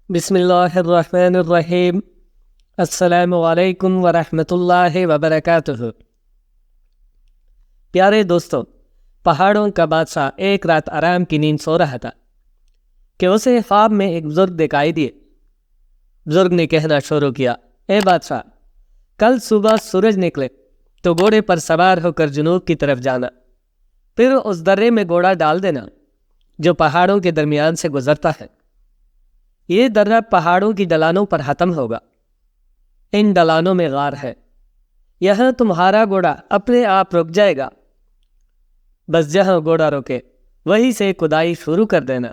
بسم اللہ الرحمن الرحیم۔ السلام علیکم ورحمۃ اللہ وبرکاتہ۔ پیارے دوستو، پہاڑوں کا بادشاہ ایک رات آرام کی نیند سو رہا تھا کہ اسے خواب میں ایک بزرگ دکھائی دیے۔ بزرگ نے کہنا شروع کیا، اے بادشاہ، کل صبح سورج نکلے تو گھوڑے پر سوار ہو کر جنوب کی طرف جانا، پھر اس درے میں گھوڑا ڈال دینا جو پہاڑوں کے درمیان سے گزرتا ہے۔ یہ درہ پہاڑوں کی ڈلانوں پر ختم ہوگا، ان ڈلانوں میں غار ہے، یہاں تمہارا گھوڑا اپنے آپ رک جائے گا، بس جہاں گھوڑا رکے وہیں سے کھدائی شروع کر دینا۔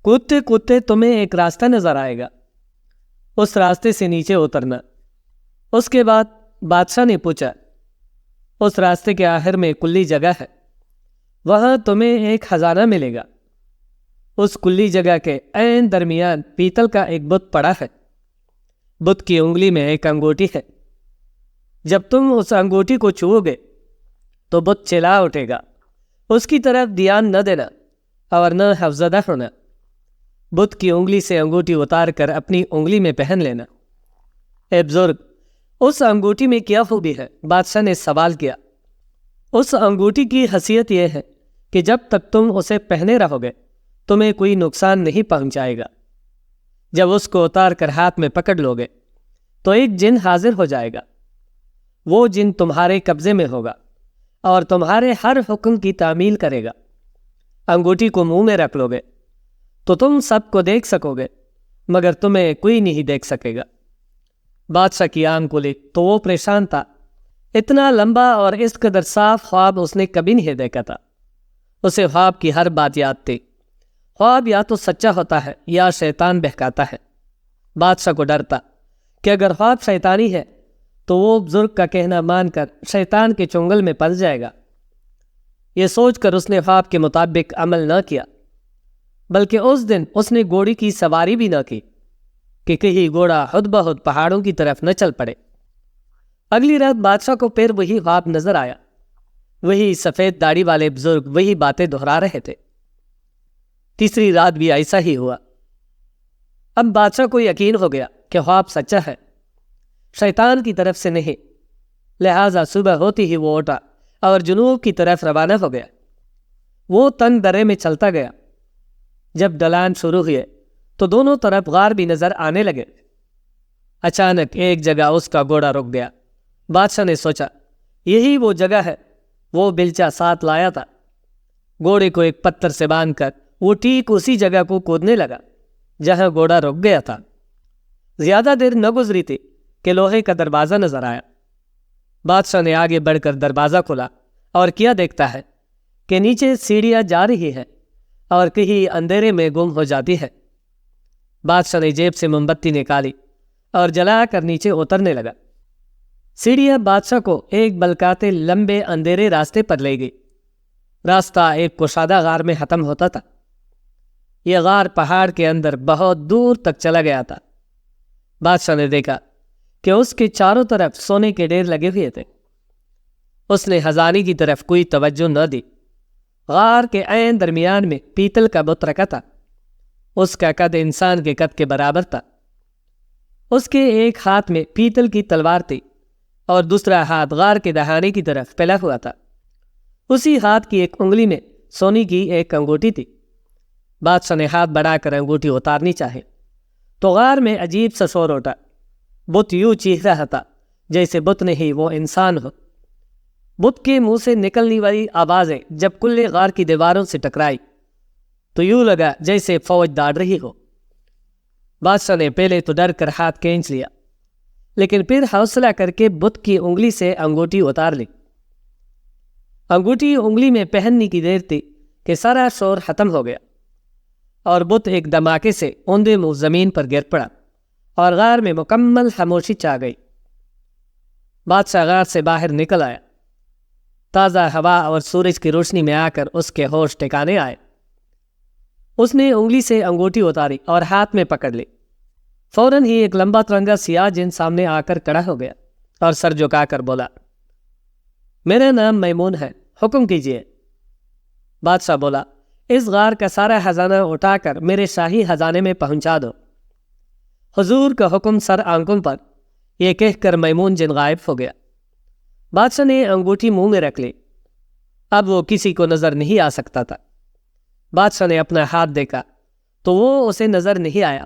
کودتے کودتے تمہیں ایک راستہ نظر آئے گا، اس راستے سے نیچے اترنا۔ اس کے بعد بادشاہ نے پوچھا، اس راستے کے آخر میں کلی جگہ ہے، وہاں تمہیں ایک خزانہ ملے گا۔ اس کلی جگہ کے عین درمیان پیتل کا ایک بت پڑا ہے، بت کی انگلی میں ایک انگوٹھی ہے۔ جب تم اس انگوٹھی کو چھو گے تو بت چلا اٹھے گا، اس کی طرف دھیان نہ دینا اور نہ خوفزدہ ہونا۔ بت کی انگلی سے انگوٹھی اتار کر اپنی انگلی میں پہن لینا۔ اے بزرگ، اس انگوٹھی میں کیا خوبی ہے؟ بادشاہ نے سوال کیا۔ اس انگوٹھی کی خاصیت یہ ہے کہ جب تک تم اسے پہنے رہو گے تمہیں کوئی نقصان نہیں پہنچائے گا۔ جب اس کو اتار کر ہاتھ میں پکڑ لو گے تو ایک جن حاضر ہو جائے گا، وہ جن تمہارے قبضے میں ہوگا اور تمہارے ہر حکم کی تعمیل کرے گا۔ انگوٹھی کو منہ میں رکھ لو گے تو تم سب کو دیکھ سکو گے مگر تمہیں کوئی نہیں دیکھ سکے گا۔ بادشاہ کی آنکھ کھلی تو وہ پریشان تھا، اتنا لمبا اور اس قدر صاف خواب اس نے کبھی نہیں دیکھا تھا۔ اسے خواب کی ہر بات یاد تھی۔ خواب یا تو سچا ہوتا ہے یا شیطان بہکاتا ہے۔ بادشاہ کو ڈر تھا کہ اگر خواب شیطانی ہے تو وہ بزرگ کا کہنا مان کر شیطان کے چنگل میں پھنس جائے گا۔ یہ سوچ کر اس نے خواب کے مطابق عمل نہ کیا، بلکہ اس دن اس نے گھوڑی کی سواری بھی نہ کی کہ کہیں گھوڑا خود بخود پہاڑوں کی طرف نہ چل پڑے۔ اگلی رات بادشاہ کو پھر وہی خواب نظر آیا، وہی سفید داڑھی والے بزرگ وہی باتیں دہرا رہے تھے۔ تیسری رات بھی ایسا ہی ہوا۔ اب بادشاہ کو یقین ہو گیا کہ خواب سچا ہے، شیطان کی طرف سے نہیں، لہٰذا صبح ہوتی ہی وہ اٹھا اور جنوب کی طرف روانہ ہو گیا۔ وہ تنگ درے میں چلتا گیا۔ جب ڈلان شروع ہوئے تو دونوں طرف غار بھی نظر آنے لگے۔ اچانک ایک جگہ اس کا گھوڑا رک گیا۔ بادشاہ نے سوچا، یہی وہ جگہ ہے، وہ بیلچہ ساتھ لایا تھا۔ گھوڑے کو ایک پتھر سے باندھ کر وہ ٹھیک اسی جگہ کو کودنے لگا جہاں گھوڑا رک گیا تھا۔ زیادہ دیر نہ گزری تھی کہ لوہے کا دروازہ نظر آیا۔ بادشاہ نے آگے بڑھ کر دروازہ کھولا اور کیا دیکھتا ہے کہ نیچے سیڑھیاں جا رہی ہے اور کہیں اندھیرے میں گم ہو جاتی ہے۔ بادشاہ نے جیب سے موم بتی نکالی اور جلا کر نیچے اترنے لگا۔ سیڑھیاں بادشاہ کو ایک بلکاتے لمبے اندھیرے راستے پر لے گئی۔ راستہ ایک کشادہ غار میں ختم ہوتا تھا۔ یہ غار پہاڑ کے اندر بہت دور تک چلا گیا تھا۔ بادشاہ نے دیکھا کہ اس کے چاروں طرف سونے کے ڈھیر لگے ہوئے تھے۔ اس نے خزانے کی طرف کوئی توجہ نہ دی۔ غار کے عین درمیان میں پیتل کا بت رکھا تھا۔ اس کا قد انسان کے قد کے برابر تھا۔ اس کے ایک ہاتھ میں پیتل کی تلوار تھی اور دوسرا ہاتھ غار کے دہانے کی طرف پھیلا ہوا تھا۔ اسی ہاتھ کی ایک انگلی میں سونے کی ایک انگوٹھی تھی۔ بادشاہ نے ہاتھ بڑھا کر انگوٹھی اتارنی چاہی تو غار میں عجیب سا شور اٹھا۔ بت یوں چیخ رہا تھا جیسے بت نہیں وہ انسان ہو۔ بت کے منہ سے نکلنے والی آوازیں جب کلے غار کی دیواروں سے ٹکرائی تو یوں لگا جیسے فوج دوڑ رہی ہو۔ بادشاہ نے پہلے تو ڈر کر ہاتھ کھینچ لیا، لیکن پھر حوصلہ کر کے بت کی انگلی سے انگوٹھی اتار لی۔ انگوٹھی انگلی میں پہننے کی دیر تھی کہ سارا شور ختم ہو گیا اور بت ایک دھماکے سے اوندے منہ زمین پر گر پڑا اور غار میں مکمل خاموشی چھا گئی۔ بادشاہ غار سے باہر نکل آیا۔ تازہ ہوا اور سورج کی روشنی میں آ کر اس کے ہوش ٹھکانے آئے۔ اس نے انگلی سے انگوٹھی اتاری اور ہاتھ میں پکڑ لی۔ فوراً ہی ایک لمبا ترنگا سیاہ جن سامنے آ کر کھڑا ہو گیا اور سر جھکا کر بولا، میرا نام میمون ہے، حکم کیجیے۔ بادشاہ بولا، اس غار کا سارا خزانہ اٹھا کر میرے شاہی خزانے میں پہنچا دو۔ حضور کا حکم سر آنکھوں پر، یہ کہہ کر میمون جن غائب ہو گیا۔ بادشاہ نے انگوٹھی منہ میں رکھ لی۔ اب وہ کسی کو نظر نہیں آ سکتا تھا۔ بادشاہ نے اپنا ہاتھ دیکھا تو وہ اسے نظر نہیں آیا۔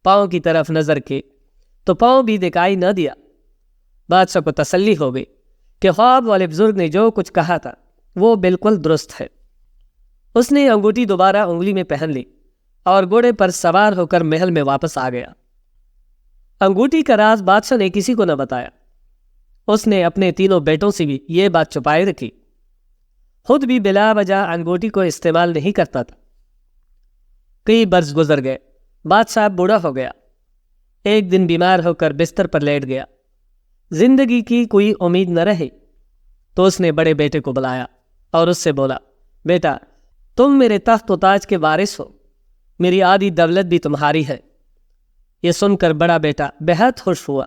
پاؤں کی طرف نظر کی تو پاؤں بھی دکھائی نہ دیا۔ بادشاہ کو تسلی ہو گئی کہ خواب والے بزرگ نے جو کچھ کہا تھا وہ بالکل درست ہے۔ اس نے انگوٹھی دوبارہ انگلی میں پہن لی اور گھوڑے پر سوار ہو کر محل میں واپس آ گیا۔ انگوٹھی کا راز بادشاہ نے کسی کو نہ بتایا۔ اس نے اپنے تینوں بیٹوں سے بھی یہ بات چھپائے رکھی۔ خود بھی بلا وجہ انگوٹھی کو استعمال نہیں کرتا تھا۔ کئی برس گزر گئے۔ بادشاہ بوڑھا ہو گیا۔ ایک دن بیمار ہو کر بستر پر لیٹ گیا۔ زندگی کی کوئی امید نہ رہی تو اس نے بڑے بیٹے کو بلایا اور اس سے بولا، بیٹا تم میرے تخت و تاج کے وارث ہو، میری آدھی دولت بھی تمہاری ہے۔ یہ سن کر بڑا بیٹا بہت خوش ہوا۔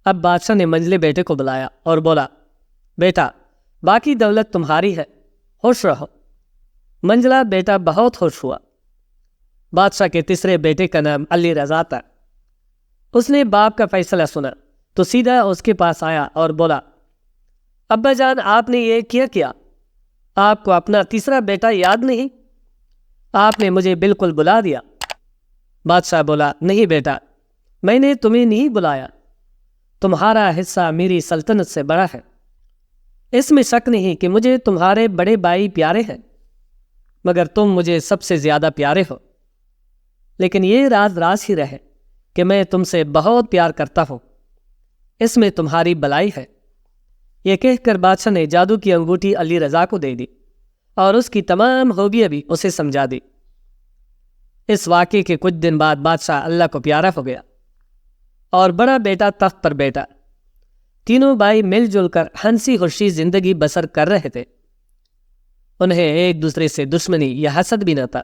اب بادشاہ نے منجلے بیٹے کو بلایا اور بولا، بیٹا باقی دولت تمہاری ہے، خوش رہو۔ منجلا بیٹا بہت خوش ہوا۔ بادشاہ کے تیسرے بیٹے کا نام علی رضا تھا۔ اس نے باپ کا فیصلہ سنا تو سیدھا اس کے پاس آیا اور بولا، ابا جان آپ نے یہ کیا؟ آپ کو اپنا تیسرا بیٹا یاد نہیں؟ آپ نے مجھے بالکل بلا دیا۔ بادشاہ بولا، نہیں بیٹا، میں نے تمہیں نہیں بلایا، تمہارا حصہ میری سلطنت سے بڑا ہے۔ اس میں شک نہیں کہ مجھے تمہارے بڑے بھائی پیارے ہیں، مگر تم مجھے سب سے زیادہ پیارے ہو۔ لیکن یہ راز ہی رہے کہ میں تم سے بہت پیار کرتا ہوں، اس میں تمہاری بلائی ہے۔ یہ کہہ کر بادشاہ نے جادو کی انگوٹھی علی رضا کو دے دی اور اس کی تمام خوبیاں بھی اسے سمجھا دی۔ اس واقعے کے کچھ دن بعد بادشاہ اللہ کو پیارا ہو گیا اور بڑا بیٹا تخت پر بیٹھا۔ تینوں بھائی مل جل کر ہنسی خوشی زندگی بسر کر رہے تھے۔ انہیں ایک دوسرے سے دشمنی یا حسد بھی نہ تھا۔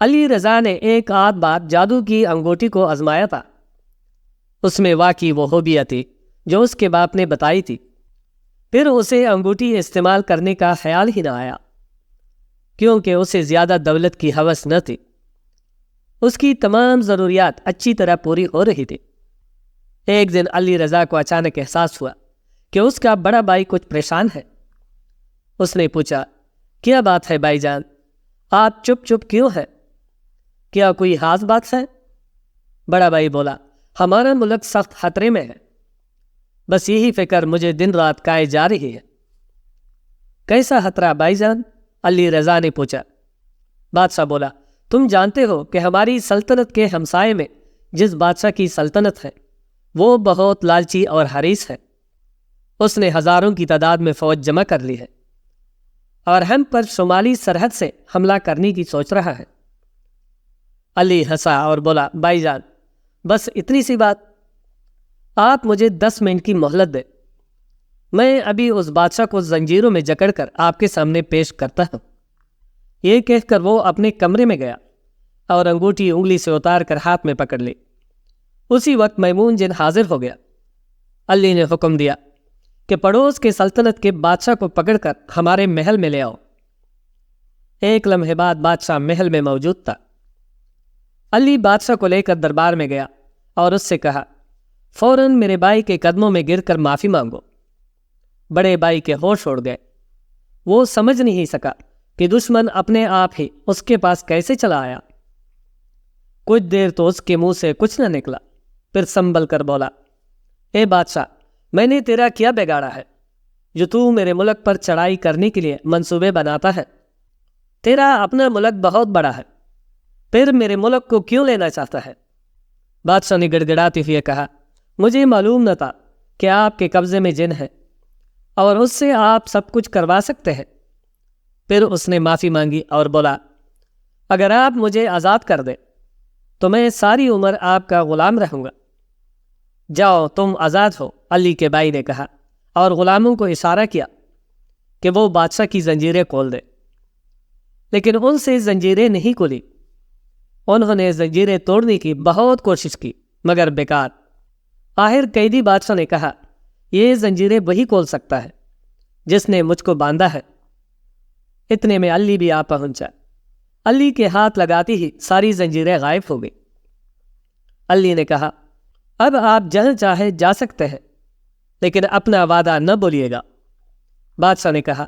علی رضا نے ایک آدھ بار جادو کی انگوٹھی کو آزمایا تھا۔ اس میں واقعی وہ خوبیاں تھی جو اس کے باپ نے بتائی تھی۔ پھر اسے انگوٹھی استعمال کرنے کا خیال ہی نہ آیا، کیونکہ اسے زیادہ دولت کی ہوس نہ تھی۔ اس کی تمام ضروریات اچھی طرح پوری ہو رہی تھی۔ ایک دن علی رضا کو اچانک احساس ہوا کہ اس کا بڑا بھائی کچھ پریشان ہے۔ اس نے پوچھا، کیا بات ہے بھائی جان؟ آپ چپ چپ کیوں ہے؟ کیا کوئی خاص بات ہے؟ بڑا بھائی بولا، ہمارا ملک سخت خطرے میں ہے، بس یہی فکر مجھے دن رات کائے جا رہی ہے۔ کیسا خطرہ بھائی جان؟ علی رضا نے پوچھا۔ بادشاہ بولا، تم جانتے ہو کہ ہماری سلطنت کے ہمسائے میں جس بادشاہ کی سلطنت ہے وہ بہت لالچی اور حریص ہے۔ اس نے ہزاروں کی تعداد میں فوج جمع کر لی ہے اور ہم پر شمالی سرحد سے حملہ کرنے کی سوچ رہا ہے۔ علی ہنسا اور بولا، بھائی جان بس اتنی سی بات، آپ مجھے 10 منٹ کی مہلت دیں، میں ابھی اس بادشاہ کو زنجیروں میں جکڑ کر آپ کے سامنے پیش کرتا ہوں۔ یہ کہہ کر وہ اپنے کمرے میں گیا اور انگوٹھی انگلی سے اتار کر ہاتھ میں پکڑ لی۔ اسی وقت میمون جن حاضر ہو گیا۔ علی نے حکم دیا کہ پڑوس کے سلطنت کے بادشاہ کو پکڑ کر ہمارے محل میں لے آؤ۔ ایک لمحے بعد بادشاہ محل میں موجود تھا۔ علی بادشاہ کو لے کر دربار میں گیا اور اس سے کہا، فوراً میرے بھائی کے قدموں میں گر کر معافی مانگو۔ بڑے بھائی کے ہوش اڑ گئے۔ وہ سمجھ نہیں سکا کہ دشمن اپنے آپ ہی اس کے پاس کیسے چلا آیا۔ کچھ دیر تو اس کے منہ سے کچھ نہ نکلا، پھر سنبھل کر بولا، اے بادشاہ، میں نے تیرا کیا بگاڑا ہے جو تو میرے ملک پر چڑھائی کرنے کے لیے منصوبے بناتا ہے؟ تیرا اپنا ملک بہت بڑا ہے، پھر میرے ملک کو کیوں لینا چاہتا ہے؟ بادشاہ نے گڑگڑاتے ہوئے کہا، مجھے معلوم نہ تھا کہ آپ کے قبضے میں جن ہے اور اس سے آپ سب کچھ کروا سکتے ہیں۔ پھر اس نے معافی مانگی اور بولا، اگر آپ مجھے آزاد کر دیں تو میں ساری عمر آپ کا غلام رہوں گا۔ جاؤ تم آزاد ہو، علی کے بھائی نے کہا اور غلاموں کو اشارہ کیا کہ وہ بادشاہ کی زنجیریں کھول دے، لیکن ان سے زنجیریں نہیں کھلی۔ انہوں نے زنجیریں توڑنے کی بہت کوشش کی مگر بیکار۔ آخر قیدی بادشاہ نے کہا، یہ زنجیریں وہی کھول سکتا ہے جس نے مجھ کو باندھا ہے۔ اتنے میں علی بھی آ پہنچا۔ علی کے ہاتھ لگاتی ہی ساری زنجیریں غائب ہو گئی۔ علی نے کہا، اب آپ جہاں چاہے جا سکتے ہیں، لیکن اپنا وعدہ نہ بولیے گا۔ بادشاہ نے کہا،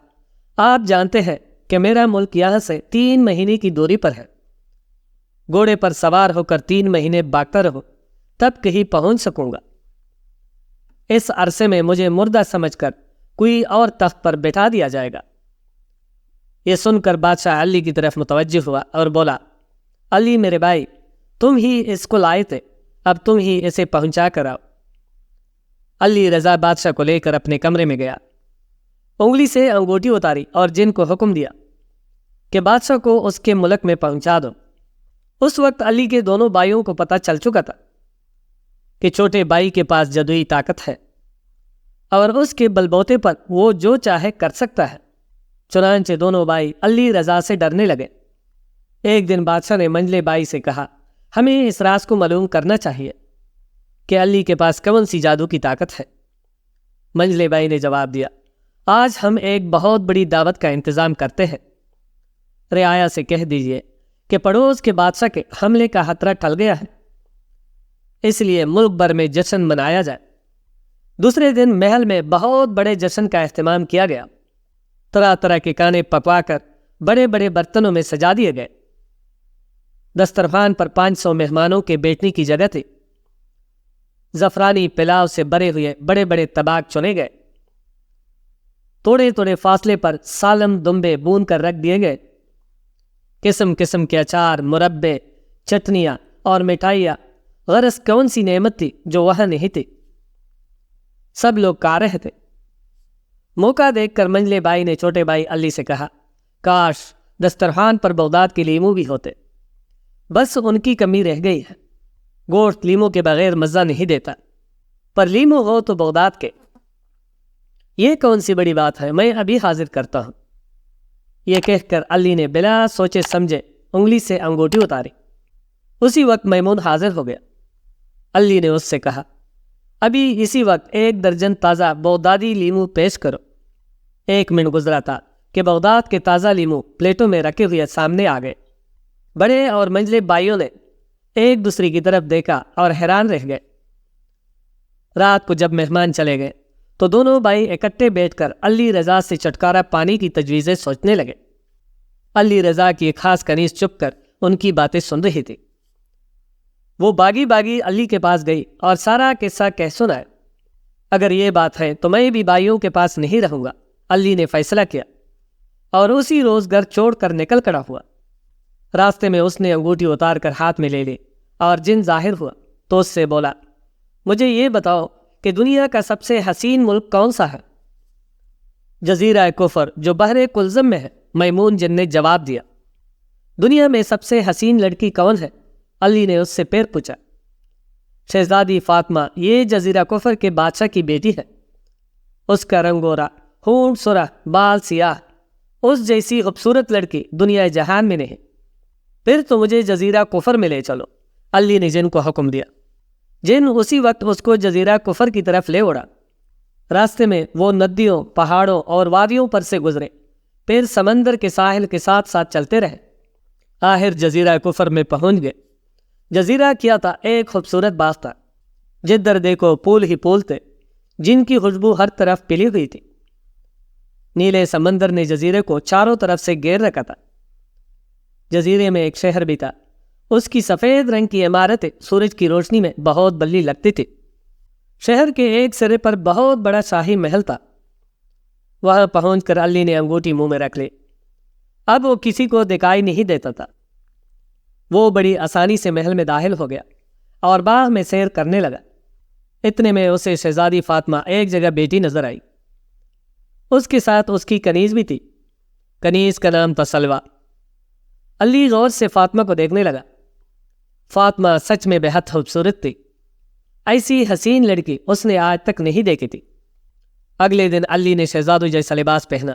آپ جانتے ہیں کہ میرا ملک یہاں سے 3 مہینے کی دوری پر ہے۔ گھوڑے پر سوار ہو کر 3 مہینے بھاگتا رہو، تب کہیں پہنچ سکوں گا۔ اس عرصے میں مجھے مردہ سمجھ کر کوئی اور تخت پر بٹھا دیا جائے گا۔ یہ سن کر بادشاہ علی کی طرف متوجہ ہوا اور بولا، علی میرے بھائی، تم ہی اس کو لائے تھے، اب تم ہی اسے پہنچا کر آؤ۔ علی رضا بادشاہ کو لے کر اپنے کمرے میں گیا، انگلی سے انگوٹھی اتاری اور جن کو حکم دیا کہ بادشاہ کو اس کے ملک میں پہنچا دو۔ اس وقت علی کے دونوں بھائیوں کو پتہ چل چکا تھا کہ چھوٹے بھائی کے پاس جادوئی طاقت ہے اور اس کے بلبوتے پر وہ جو چاہے کر سکتا ہے۔ چنانچہ دونوں بھائی علی رضا سے ڈرنے لگے۔ ایک دن بادشاہ نے منجلے بھائی سے کہا، ہمیں اس راز کو معلوم کرنا چاہیے کہ علی کے پاس کون سی جادو کی طاقت ہے۔ منجلے بھائی نے جواب دیا، آج ہم ایک بہت بڑی دعوت کا انتظام کرتے ہیں۔ رعایا سے کہہ دیجئے کہ پڑوس کے بادشاہ کے حملے کا خطرہ ٹل گیا ہے، اس لیے ملک بھر میں جشن منایا جائے۔ دوسرے دن محل میں بہت بڑے جشن کا اہتمام کیا گیا۔ طرح طرح کے کھانے پکوا کر بڑے بڑے برتنوں میں سجا دیے گئے۔ دسترخوان پر 500 مہمانوں کے بیٹھنے کی جگہ تھی۔ زعفرانی پلاؤ سے بھرے ہوئے بڑے بڑے طباق چنے گئے۔ تھوڑے تھوڑے فاصلے پر سالم دمبے بون کر رکھ دیے گئے۔ قسم قسم کے اچار، مربے، چٹنیاں اور مٹھائیاں، غرض کون سی نعمت تھی جو وہاں نہیں تھی۔ سب لوگ کھا رہے تھے۔ موقع دیکھ کر منجلے بھائی نے چھوٹے بھائی علی سے کہا، کاش دسترخوان پر بغداد کے لیمو بھی ہوتے، بس ان کی کمی رہ گئی ہے۔ گوشت لیمو کے بغیر مزہ نہیں دیتا، پر لیمو ہو تو بغداد کے۔ یہ کون سی بڑی بات ہے، میں ابھی حاضر کرتا ہوں۔ یہ کہہ کر علی نے بلا سوچے سمجھے انگلی سے انگوٹھی اتاری۔ اسی وقت میمون حاضر ہو گیا۔ علی نے اس سے کہا، ابھی اسی وقت 1 درجن تازہ بغدادی لیمو پیش کرو۔ 1 منٹ گزرا تھا کہ بغداد کے تازہ لیمو پلیٹوں میں رکھے ہوئے سامنے آ گئے۔ بڑے اور منجلے بھائیوں نے ایک دوسرے کی طرف دیکھا اور حیران رہ گئے۔ رات کو جب مہمان چلے گئے تو دونوں بھائی اکٹھے بیٹھ کر علی رضا سے چٹکارا پانی کی تجویزیں سوچنے لگے۔ علی رضا کی ایک خاص کنیز چپ کر ان کی باتیں سن رہی تھی۔ وہ باغی باغی علی کے پاس گئی اور سارا قصہ کہہ سنایا۔ اگر یہ بات ہے تو میں بھی بھائیوں کے پاس نہیں رہوں گا، علی نے فیصلہ کیا اور اسی روز گھر چھوڑ کر نکل کھڑا ہوا۔ راستے میں اس نے انگوٹھی اتار کر ہاتھ میں لے لی اور جن ظاہر ہوا تو اس سے بولا، مجھے یہ بتاؤ کہ دنیا کا سب سے حسین ملک کون سا ہے؟ جزیرہ کفر جو بحر کلزم میں ہے، میمون جن نے جواب دیا۔ دنیا میں سب سے حسین لڑکی کون ہے؟ علی نے اس سے پھر پوچھا۔ شہزادی فاطمہ، یہ جزیرہ کفر کے بادشاہ کی بیٹی ہے۔ اس کا رنگ گورا، ہونٹ سرخ، بال سیاہ، اس جیسی خوبصورت لڑکی دنیا جہان میں نہیں۔ پھر تو مجھے جزیرہ کفر میں لے چلو، علی نے جن کو حکم دیا۔ جن اسی وقت اس کو جزیرہ کفر کی طرف لے اڑا۔ راستے میں وہ ندیوں، پہاڑوں اور وادیوں پر سے گزرے، پھر سمندر کے ساحل کے ساتھ ساتھ چلتے رہے۔ آخر جزیرہ کفر میں پہنچ گئے۔ جزیرہ کیا تھا ایک خوبصورت باغ تھا، جدھر دیکھو پھول ہی پھول تھے، جن کی خوشبو ہر طرف پھیلی ہوئی تھی۔ نیلے سمندر نے جزیرے کو چاروں طرف سے گھیر رکھا تھا۔ جزیرے میں ایک شہر بھی تھا، اس کی سفید رنگ کی عمارتیں سورج کی روشنی میں بہت بلی لگتی تھی۔ شہر کے ایک سرے پر بہت بڑا شاہی محل تھا۔ وہاں پہنچ کر علی نے انگوٹھی منہ میں رکھ لی۔ اب وہ کسی کو دکھائی نہیں دیتا تھا۔ وہ بڑی آسانی سے محل میں داخل ہو گیا اور باغ میں سیر کرنے لگا۔ اتنے میں اسے شہزادی فاطمہ ایک جگہ بیٹی نظر آئی۔ اس کے ساتھ اس کی کنیز بھی تھی۔ کنیز کا نام تھا سلویٰ۔ علی غور سے فاطمہ کو دیکھنے لگا۔ فاطمہ سچ میں بے حد خوبصورت تھی۔ ایسی حسین لڑکی اس نے آج تک نہیں دیکھی تھی۔ اگلے دن علی نے شہزادوں جیسا لباس پہنا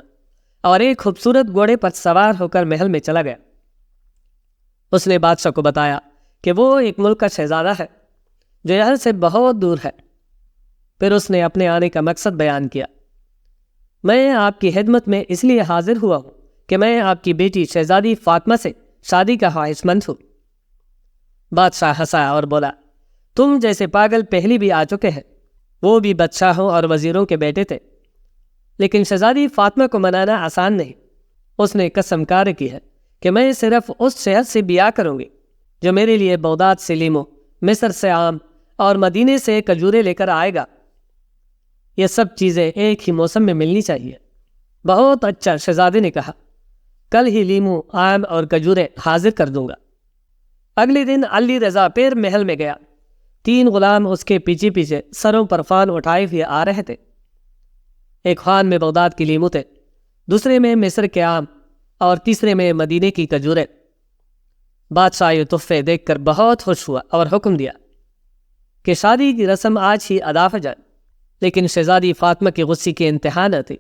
اور ایک خوبصورت گھوڑے پر سوار ہو کر محل میں چلا گیا۔ اس نے بادشاہ کو بتایا کہ وہ ایک ملک کا شہزادہ ہے جو یہاں سے بہت دور ہے۔ پھر اس نے اپنے آنے کا مقصد بیان کیا۔ میں آپ کی خدمت میں اس لیے حاضر ہوا ہوں کہ میں آپ کی بیٹی شہزادی فاطمہ سے شادی کا خواہش مند ہوں۔ بادشاہ ہنسا اور بولا، تم جیسے پاگل پہلی بھی آ چکے ہیں، وہ بھی بادشاہوں اور وزیروں کے بیٹے تھے، لیکن شہزادی فاطمہ کو منانا آسان نہیں۔ اس نے قسم کار کی ہے کہ میں صرف اس شہر سے بیاہ کروں گی جو میرے لیے بغداد سے لیمو، مصر سے آم اور مدینے سے کھجورے لے کر آئے گا۔ یہ سب چیزیں ایک ہی موسم میں ملنی چاہیے۔ بہت اچھا، شہزادے نے کہا، کل ہی لیمو، آم اور کھجورے حاضر کر دوں گا۔ اگلے دن علی رضا پیر محل میں گیا۔ 3 غلام اس کے پیچھے پیچھے سروں پر خوان اٹھائے ہوئے آ رہے تھے۔ ایک خوان میں بغداد کی لیمو تھے، دوسرے میں مصر کے آم اور تیسرے میں مدینے کی کھجورے۔ بادشاہ یہ تحفے دیکھ کر بہت خوش ہوا اور حکم دیا کہ شادی کی رسم آج ہی ادا ہو جائے، لیکن شہزادی فاطمہ کی غصے کی انتہا نہ تھی۔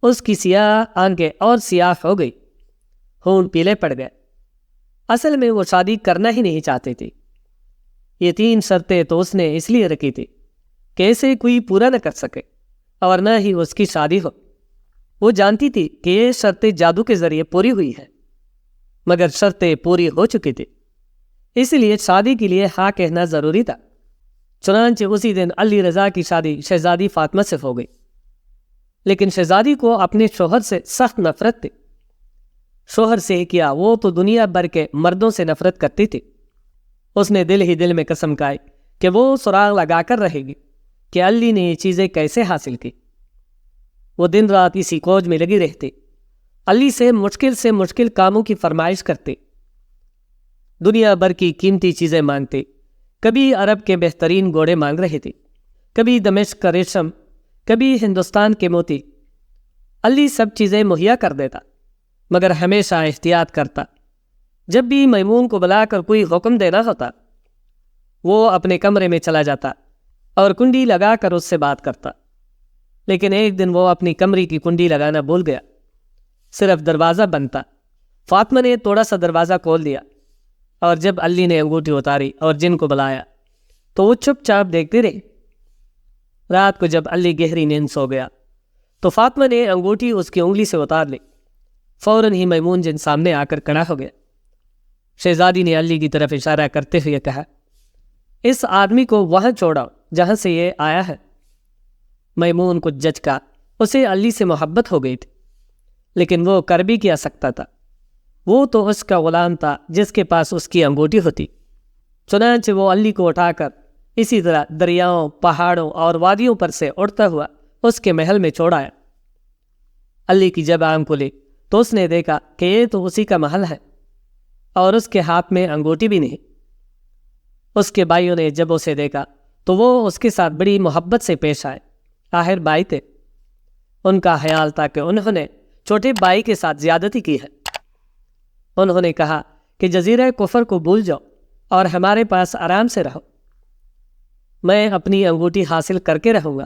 اس کی سیاہ آنکھیں اور سیاہ ہو گئی، خون پیلے پڑ گئے۔ اصل میں وہ شادی کرنا ہی نہیں چاہتی تھی۔ یہ 3 شرطیں تو اس نے اس لیے رکھی تھی کہ اسے کوئی پورا نہ کر سکے اور نہ ہی اس کی شادی ہو۔ وہ جانتی تھی کہ یہ شرطیں جادو کے ذریعے پوری ہوئی ہیں، مگر شرطیں پوری ہو چکی تھی، اس لیے شادی کے لیے ہاں کہنا ضروری تھا۔ چنانچہ اسی دن علی رضا کی شادی شہزادی فاطمہ سے ہو گئی، لیکن شہزادی کو اپنے شوہر سے سخت نفرت تھی۔ شوہر سے ہی کیا، وہ تو دنیا بھر کے مردوں سے نفرت کرتی تھی۔ اس نے دل ہی دل میں قسم کھائی کہ وہ سراغ لگا کر رہے گی کہ علی نے یہ چیزیں کیسے حاصل کی۔ وہ دن رات اسی کھوج میں لگی رہتی، علی سے مشکل کاموں کی فرمائش کرتی، دنیا بھر کی قیمتی چیزیں مانگتی۔ کبھی عرب کے بہترین گھوڑے مانگ رہی تھی، کبھی دمشق کا ریشم، کبھی ہندوستان کے موتی۔ علی سب چیزیں مہیا کر دیتا، مگر ہمیشہ احتیاط کرتا۔ جب بھی میمون کو بلا کر کوئی حکم دینا ہوتا، وہ اپنے کمرے میں چلا جاتا اور کنڈی لگا کر اس سے بات کرتا۔ لیکن ایک دن وہ اپنی کمرے کی کنڈی لگانا بھول گیا، صرف دروازہ بند تھا۔ فاطمہ نے تھوڑا سا دروازہ کھول دیا، اور جب علی نے انگوٹھی اتاری اور جن کو بلایا تو وہ چپ چاپ دیکھتے رہے۔ رات کو جب علی گہری نیند سو گیا تو فاطمہ نے انگوٹھی اس کی انگلی سے اتار لی۔ فوراً ہی میمون جن سامنے آ کر کھڑا ہو گیا۔ شہزادی نے علی کی طرف اشارہ کرتے ہوئے کہا، اس آدمی کو وہاں چھوڑاؤ جہاں سے یہ آیا ہے۔ میمون کو جھٹکا، اسے علی سے محبت ہو گئی تھی، لیکن وہ کر بھی کیا سکتا تھا؟ وہ تو اس کا غلام تھا جس کے پاس اس کی انگوٹھی ہوتی۔ چنانچہ وہ علی کو اٹھا کر اسی طرح دریاؤں، پہاڑوں اور وادیوں پر سے اڑتا ہوا اس کے محل میں چھوڑ آیا۔ علی کی جب آنکھ کھلی تو اس نے دیکھا کہ یہ تو اسی کا محل ہے، اور اس کے ہاتھ میں انگوٹھی بھی نہیں۔ اس کے بھائیوں نے جب اسے دیکھا تو وہ اس کے ساتھ بڑی محبت سے پیش آئے۔ آخر بھائی تھے، ان کا خیال تھا کہ انہوں نے چھوٹے بھائی کے ساتھ زیادتی کی ہے۔ انہوں نے کہا کہ جزیرہ کفر کو بھول جاؤ اور ہمارے پاس آرام سے رہو۔ میں اپنی انگوٹھی حاصل کر کے رہوں گا،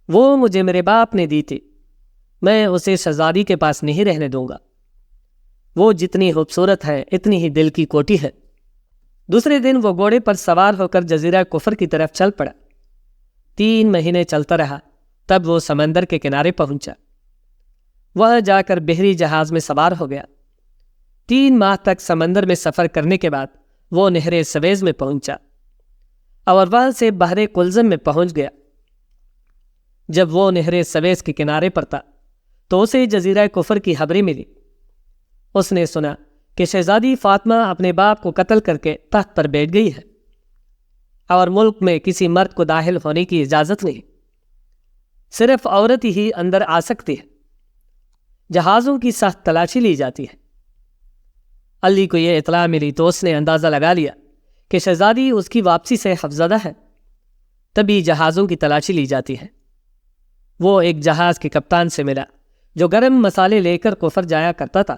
وہ مجھے میرے باپ نے دی تھی، میں اسے شہزادی کے پاس نہیں رہنے دوں گا۔ وہ جتنی خوبصورت ہے اتنی ہی دل کی کوٹھی ہے۔ دوسرے دن وہ گھوڑے پر سوار ہو کر جزیرہ کفر کی طرف چل پڑا۔ 3 مہینے چلتا رہا، تب وہ سمندر کے کنارے پہنچا۔ وہاں جا کر بحری جہاز میں سوار ہو گیا۔ 3 ماہ تک سمندر میں سفر کرنے کے بعد وہ نہر سویز میں پہنچا اور وہاں سے بحر قلزم میں پہنچ گیا۔ جب وہ نہر سویز کے کنارے پر تھا تو اسے جزیرہ کفر کی خبریں ملی۔ اس نے سنا کہ شہزادی فاطمہ اپنے باپ کو قتل کر کے تخت پر بیٹھ گئی ہے، اور ملک میں کسی مرد کو داخل ہونے کی اجازت نہیں، صرف عورت ہی اندر آ سکتی ہے۔ جہازوں کی سخت تلاشی لی جاتی ہے۔ علی کو یہ اطلاع ملی تو اس نے اندازہ لگا لیا کہ شہزادی اس کی واپسی سے خوفزدہ ہے، تبھی جہازوں کی تلاشی لی جاتی ہے۔ وہ ایک جہاز کے کپتان سے ملا جو گرم مسالے لے کر کفر جایا کرتا تھا۔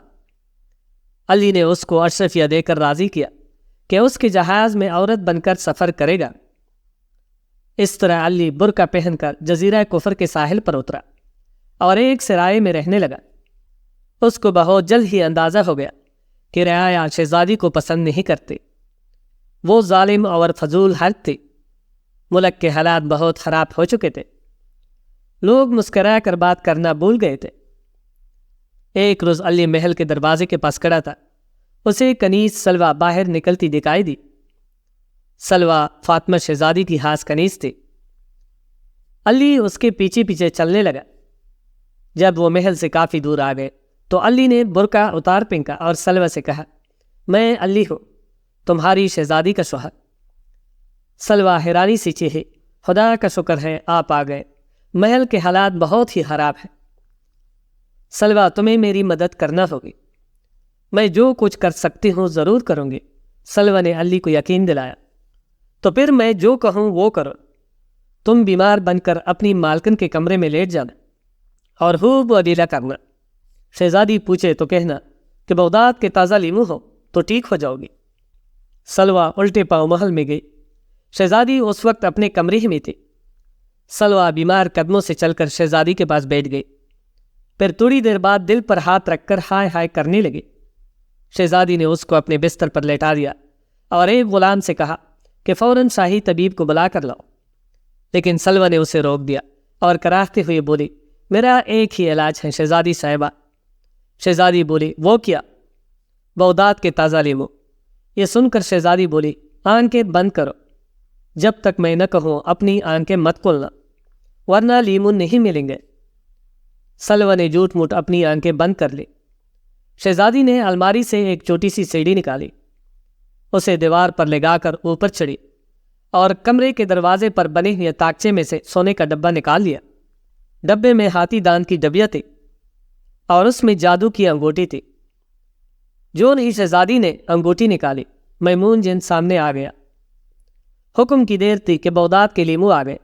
علی نے اس کو اشرفیہ دے کر راضی کیا کہ اس کے جہاز میں عورت بن کر سفر کرے گا۔ اس طرح علی برقع پہن کر جزیرہ کفر کے ساحل پر اترا اور ایک سرائے میں رہنے لگا۔ اس کو بہت جلد ہی اندازہ ہو گیا کہ رعایا شہزادی کو پسند نہیں کرتے، وہ ظالم اور فضول حرکت تھی۔ ملک کے حالات بہت خراب ہو چکے تھے، لوگ مسکرا کر بات کرنا بھول گئے تھے۔ ایک روز علی محل کے دروازے کے پاس کھڑا تھا. اسے کنیز سلوہ باہر نکلتی دکھائی دی. سلوہ فاطمہ شہزادی کی خاص کنیز تھی. علی اس کے پیچھے پیچھے چلنے لگا. جب وہ محل سے کافی دور آ گئے تو علی نے برقع اتار پھینکا اور سلوہ سے کہا, میں علی ہوں, تمہاری شہزادی کا شوہر. سلوہ حیرانی سے چیخی, خدا کا شکر ہے آپ آ گئے, محل کے حالات بہت ہی خراب ہیں. سلوہ تمہیں میری مدد کرنا ہوگی, میں جو کچھ کر سکتی ہوں ضرور کروں گی. سلوہ نے علی کو یقین دلایا. تو پھر میں جو کہوں وہ کرو. تم بیمار بن کر اپنی مالکن کے کمرے میں لیٹ جانا اور خوب ودیلہ کرنا. شہزادی پوچھے تو کہنا کہ بغداد کے تازہ لیمو ہو تو ٹھیک ہو جاؤ گی. سلوہ الٹے پاؤں محل میں گئی. شہزادی اس وقت اپنے کمرے ہی میں تھی. سلوہ بیمار قدموں سے چل کر شہزادی کے پاس بیٹھ گئی. پھر تھوڑی دیر بعد دل پر ہاتھ رکھ کر ہائے ہائے کرنے لگی. شہزادی نے اس کو اپنے بستر پر لیٹا دیا اور ایک غلام سے کہا کہ فوراً شاہی طبیب کو بلا کر لاؤ. لیکن سلوہ نے اسے روک دیا اور کراہتے ہوئے بولی, میرا ایک ہی علاج ہے شہزادی صاحبہ. شہزادی بولی, وہ کیا؟ بغداد کے تازہ لیمو. یہ سن کر شہزادی بولی, آنکھیں بند کرو, جب تک میں نہ کہوں اپنی آنکھیں مت کھولنا ورنہ لیمو نہیں ملیں گے. سلوہ نے جھوٹ موٹ اپنی آنکھیں بند کر لی. شہزادی نے الماری سے ایک چھوٹی سی سیڑھی نکالی, اسے دیوار پر لگا کر اوپر چڑھی اور کمرے کے دروازے پر بنے ہوئے تاکچے میں سے سونے کا ڈبہ نکال لیا. ڈبے میں ہاتھی دان کی ڈبیا تھی اور اس میں جادو کی انگوٹی تھی. جو نہیں شہزادی نے انگوٹی نکالی, میمون جن سامنے آ گیا. حکم کی دیر تھی کہ بغداد کے لیمو آ گئے.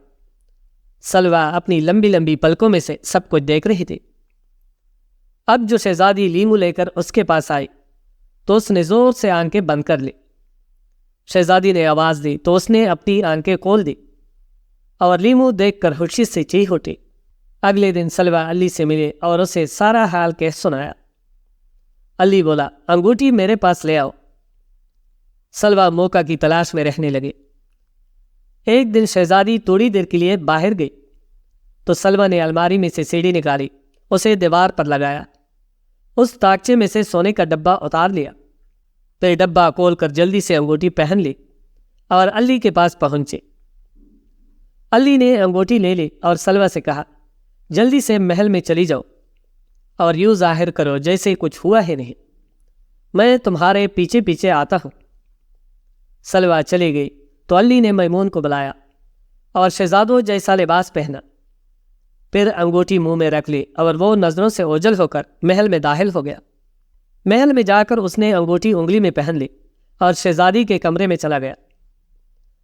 سلوہ اپنی لمبی لمبی پلکوں میں سے سب کچھ دیکھ رہی تھی. اب جو شہزادی لیمو لے کر اس کے پاس آئی تو اس نے زور سے آنکھیں بند کر لی. شہزادی نے آواز دی تو اس نے اپنی آنکھیں کھول دی اور لیمو دیکھ کر خوشی سے چیخ اٹھی. اگلے دن سلوہ علی سے ملے اور اسے سارا حال کہہ سنایا. علی بولا, انگوٹھی میرے پاس لے آؤ. سلوہ موقع کی تلاش میں رہنے لگی. ایک دن شہزادی تھوڑی دیر کے لیے باہر گئی تو سلوہ نے الماری میں سے سیڑھی نکالی, اسے دیوار پر لگایا, اس تاکچے میں سے سونے کا ڈبہ اتار لیا, پھر ڈبہ کھول کر جلدی سے انگوٹھی پہن لی اور علی کے پاس پہنچے. علی نے انگوٹھی لے لی اور سلوہ سے کہا, جلدی سے محل میں چلی جاؤ اور یوں ظاہر کرو جیسے کچھ ہوا ہی نہیں, میں تمہارے پیچھے پیچھے آتا ہوں. سلوہ چلی گئی تو علی نے میمون کو بلایا اور شہزادوں جیسا لباس پہنا. پھر انگوٹھی منہ میں رکھ لی اور وہ نظروں سے اوجھل ہو کر محل میں داخل ہو گیا. محل میں جا کر اس نے انگوٹھی انگلی میں پہن لی اور شہزادی کے کمرے میں چلا گیا.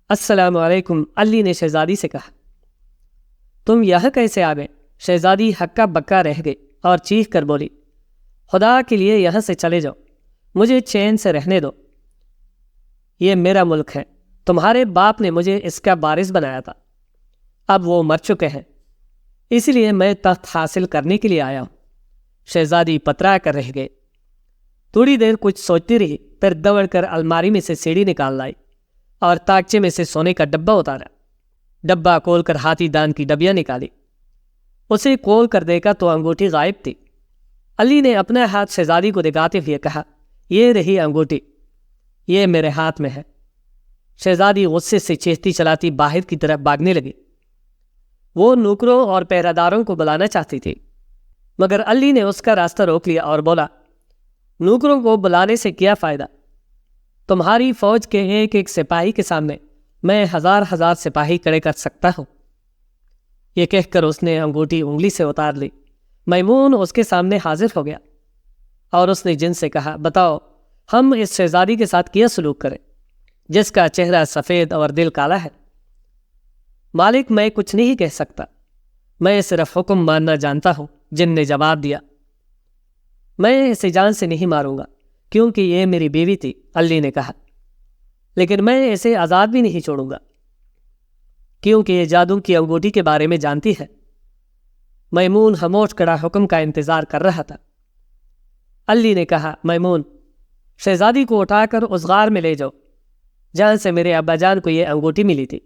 السلام علیکم, علی نے شہزادی سے کہا. تم یہاں کیسے آ گئے؟ شہزادی ہکا بکا رہ گئی اور چیخ کر بولی, خدا کے لیے یہاں سے چلے جاؤ, مجھے چین سے رہنے دو. یہ میرا ملک ہے, تمہارے باپ نے مجھے اس کا وارث بنایا تھا, اب وہ مر چکے ہیں, اس لیے میں تخت حاصل کرنے کے لیے آیا ہوں. شہزادی پترا کر رہ گئے. تھوڑی دیر کچھ سوچتی رہی, پھر دوڑ کر الماری میں سے سیڑھی نکال لائی اور تاکچے میں سے سونے کا ڈبہ اتارا. ڈبہ کھول کر ہاتھی دان کی ڈبیا نکالی, اسے کھول کر دیکھا تو انگوٹھی غائب تھی. علی نے اپنا ہاتھ شہزادی کو دکھاتے ہوئے کہا, یہ رہی انگوٹھی, یہ میرے ہاتھ میں ہے. شہزادی غصے سے چیختی چلاتی باہر کی طرف بھاگنے لگی. وہ نوکروں اور پہرہ داروں کو بلانا چاہتی تھی مگر علی نے اس کا راستہ روک لیا اور بولا, نوکروں کو بلانے سے کیا فائدہ؟ تمہاری فوج کے ایک ایک سپاہی کے سامنے میں ہزار ہزار سپاہی کھڑے کر سکتا ہوں. یہ کہہ کر اس نے انگوٹھی انگلی سے اتار لی. میمون اس کے سامنے حاضر ہو گیا اور اس نے جن سے کہا, بتاؤ ہم اس شہزادی کے ساتھ کیا سلوک کریں جس کا چہرہ سفید اور دل کالا ہے؟ مالک, میں کچھ نہیں کہہ سکتا, میں صرف حکم ماننا جانتا ہوں. جن نے جواب دیا, میں اسے جان سے نہیں ماروں گا کیونکہ یہ میری بیوی تھی. علی نے کہا, لیکن میں اسے آزاد بھی نہیں چھوڑوں گا کیونکہ یہ جادو کی انگوٹھی کے بارے میں جانتی ہے. میمون خاموش کھڑا حکم کا انتظار کر رہا تھا. علی نے کہا, میمون, شہزادی کو اٹھا کر اس غار میں لے جاؤ جہاں سے میرے ابا جان کو یہ انگوٹھی ملی تھی.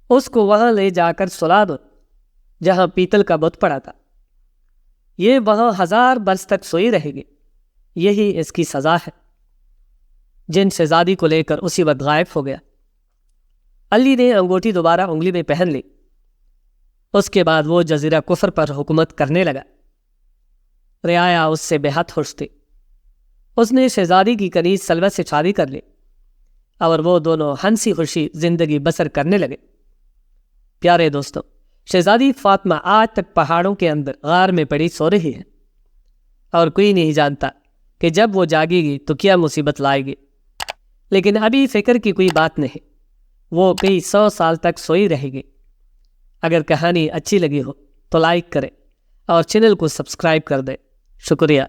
اس کو وہاں لے جا کر سلا دو جہاں پیتل کا بت پڑا تھا. یہ وہاں 1000 برس تک سوئی رہے گی، یہی اس کی سزا ہے۔ جن شہزادی کو لے کر اسی وقت غائب ہو گیا۔ علی نے انگوٹھی دوبارہ انگلی میں پہن لی۔ اس کے بعد وہ جزیرہ کفر پر حکومت کرنے لگا۔ رعایا اس سے بے حد خوش تھی۔ اس نے شہزادی کی کنیز سلوہ سے شادی کر لی اور وہ دونوں ہنسی خوشی زندگی بسر کرنے لگے۔ پیارے دوستو، شہزادی فاطمہ آج تک پہاڑوں کے اندر غار میں پڑی سو رہی ہے، اور کوئی نہیں جانتا کہ جب وہ جاگے گی تو کیا مصیبت لائے گی۔ لیکن ابھی فکر کی کوئی بات نہیں، وہ کئی 100 سال تک سوئی رہے گی۔ اگر کہانی اچھی لگی ہو تو لائک کریں اور چینل کو سبسکرائب کر دیں۔ شکریہ۔